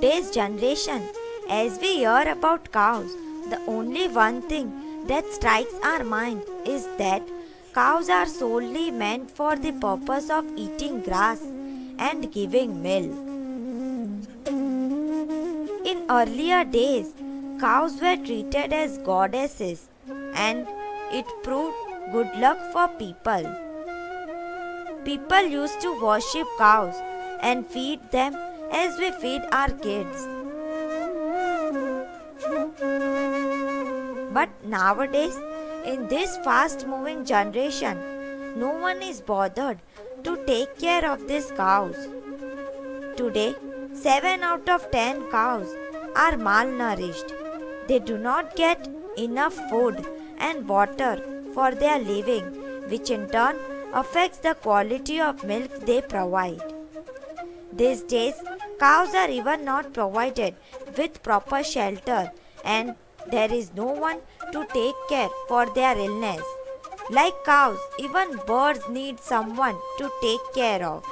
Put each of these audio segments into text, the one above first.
today's generation, as we hear about cows, the only one thing that strikes our mind is that cows are solely meant for the purpose of eating grass and giving milk. In earlier days, cows were treated as goddesses, and it proved good luck for people. People used to worship cows and feed them as we feed our kids. But nowadays, in this fast-moving generation, no one is bothered to take care of these cows. Today, 7 out of 10 cows are malnourished. They do not get enough food and water for their living, which in turn affects the quality of milk they provide. These days, cows are even not provided with proper shelter, and there is no one to take care for their illness. Like cows, even birds need someone to take care of.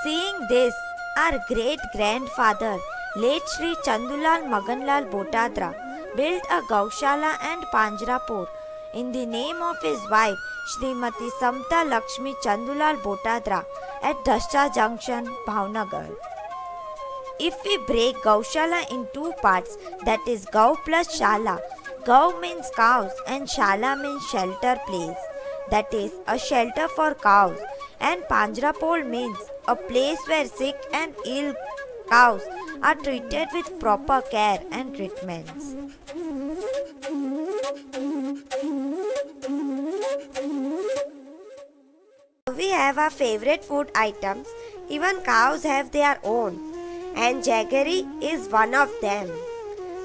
Seeing this, our great-grandfather, late Sri Chandulal Maganlal Botadra, built a Gaushala and Panjrapur in the name of his wife Srimati Samta Lakshmi Chandulal Botadra at Dhasta Junction, Bhavnagar. If we break Gaushala in two parts, that is Gau plus Shala, Gau means cows and Shala means shelter place, that is a shelter for cows, and Panjrapur means a place where sick and ill cows are treated with proper care and treatments. We have our favorite food items. Even cows have their own, and jaggery is one of them.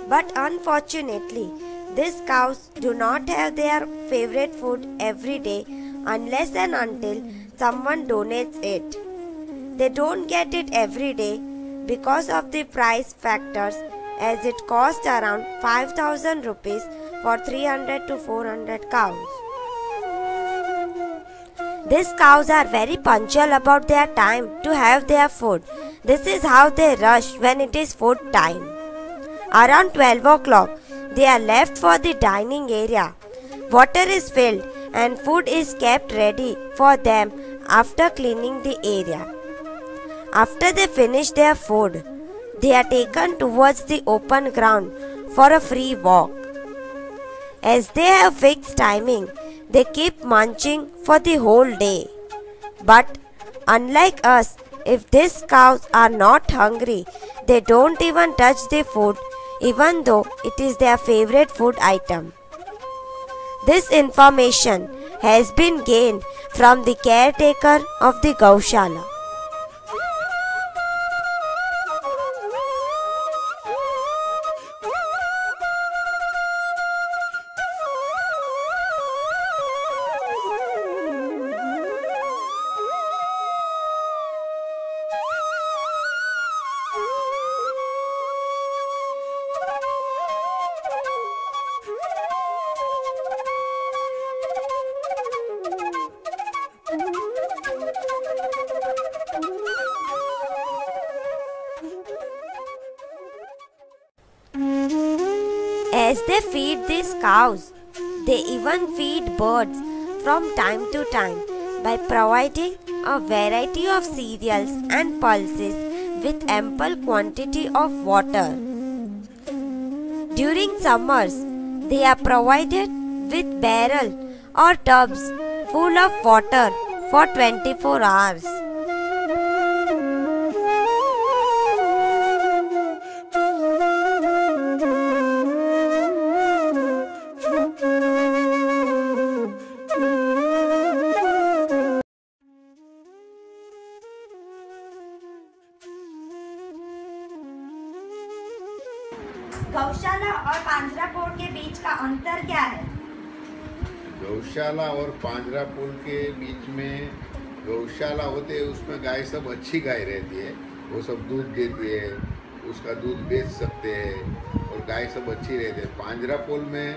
But unfortunately, these cows do not have their favorite food every day unless and until someone donates it. They don't get it every day because of the price factors, as it costs around 5,000 rupees for 300 to 400 cows. These cows are very punctual about their time to have their food. This is how they rush when it is food time. Around 12 o'clock, they are left for the dining area. Water is filled and food is kept ready for them after cleaning the area. After they finish their food, they are taken towards the open ground for a free walk. As they have fixed timing, they keep munching for the whole day. But unlike us, if these cows are not hungry, they don't even touch the food, even though it is their favorite food item. This information has been gained from the caretaker of the Gaushala. As they feed these cows, they even feed birds from time to time by providing a variety of cereals and pulses with ample quantity of water. During summers, they are provided with barrels or tubs full of water for 24 hours. गौशाला और पांजरापोल के बीच का अंतर क्या है? गौशाला और पांजरापोल के बीच में गौशाला होते है, उसमें गाय सब अच्छी गाय रहती है, वो सब दूध देती है, उसका दूध बेच सकते हैं और गाय सब अच्छी रहती है। पांजरापोल में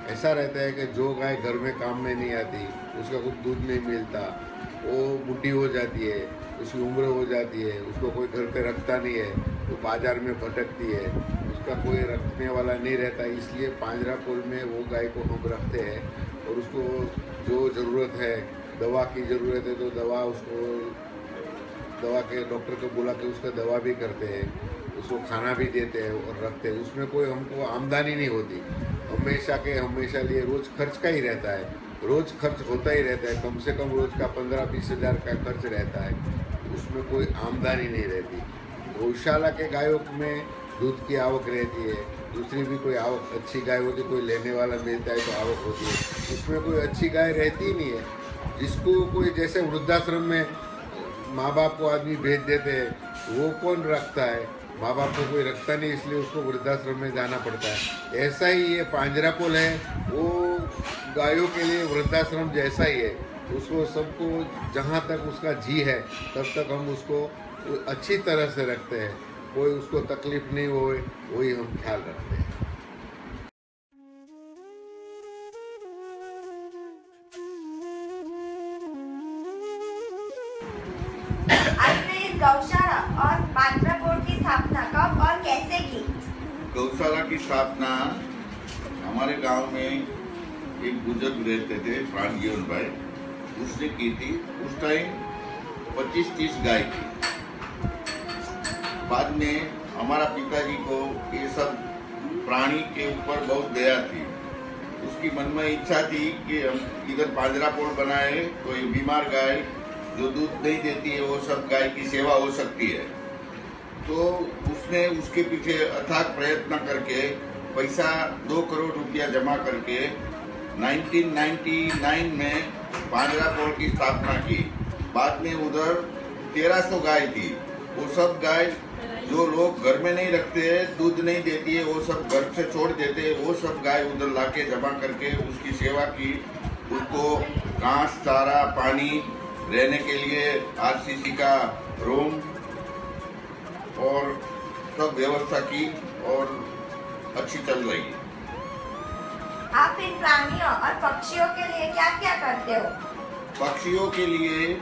ऐसा रहता है कि जो गाय घर में काम में नहीं आती, उसका कुछ दूध नहीं मिलता, वो बुढ़ी हो जाती है, उसकी उम्र हो जाती है, उसको कोई घर पे रखता नहीं है, वो बाज़ार में भटकती है, उसका कोई रखने वाला नहीं रहता। इसलिए पांजरापोल में वो गाय को हम रखते हैं और उसको जो ज़रूरत है, दवा की ज़रूरत है तो दवा, उसको दवा के डॉक्टर को बुला के उसका दवा भी करते हैं, उसको खाना भी देते हैं और रखते हैं। उसमें कोई हमको आमदनी नहीं होती, हमेशा के हमेशा लिए रोज़ खर्च का ही रहता है, रोज़ खर्च होता ही रहता है, कम से कम रोज़ का 15-20 हज़ार का खर्च रहता है, उसमें कोई आमदनी नहीं रहती। गौशाला के गायों में दूध की आवक रहती है, दूसरी भी कोई आवक, अच्छी गाय होती, कोई लेने वाला मिलता है तो आवक होती है। उसमें कोई अच्छी गाय रहती ही नहीं है। जिसको कोई, जैसे वृद्धाश्रम में माँ बाप को आदमी भेज देते हैं, वो कौन रखता है? माँ बाप को कोई रखता नहीं, इसलिए उसको वृद्धाश्रम में जाना पड़ता है। ऐसा ही ये पांजरापोल है, वो गायों के लिए वृद्धाश्रम जैसा ही है। उसको सबको जहाँ तक उसका जी है तब तक हम उसको अच्छी तरह से रखते हैं, कोई उसको तकलीफ नहीं हो, वही हम ख्याल रखते हैं। आपने इस गौशाला और पांजरापोल की स्थापना कब और कैसे की? गौशाला की स्थापना हमारे गांव में एक बुजुर्ग रहते थे, प्राणजीवन भाई, उसने की थी। उस टाइम 25-30 गाय थी। बाद में हमारा पिताजी को ये सब प्राणी के ऊपर बहुत दया थी। उसकी मन में इच्छा थी कि हम इधर पांजरापोल बनाए तो ये बीमार गाय जो दूध नहीं देती है, वो सब गाय की सेवा हो सकती है। तो उसने उसके पीछे अथाक प्रयत्न करके पैसा 2 करोड़ रुपया जमा करके 1999 में पांजरापोल की स्थापना की। बाद में उधर 1300 गाय थी। वो सब गाय जो लोग घर में नहीं रखते हैं, दूध नहीं देती है, वो सब घर से छोड़ देते हैं, वो सब गाय उधर लाके जमा करके उसकी सेवा की। उसको घास, चारा, पानी, रहने के लिए आरसीसी का रूम और सब व्यवस्था की और अच्छी चल रही है। आप इन प्राणियों और पक्षियों के लिए क्या क्या करते हो? पक्षियों के लिए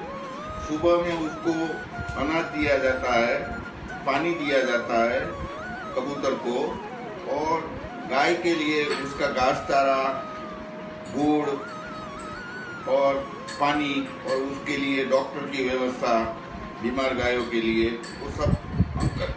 सुबह में उसको अनाज दिया जाता है, पानी दिया जाता है कबूतर को, और गाय के लिए उसका घास, चारा, गुड़ और पानी, और उसके लिए डॉक्टर की व्यवस्था बीमार गायों के लिए, वो सब हम करते हैं।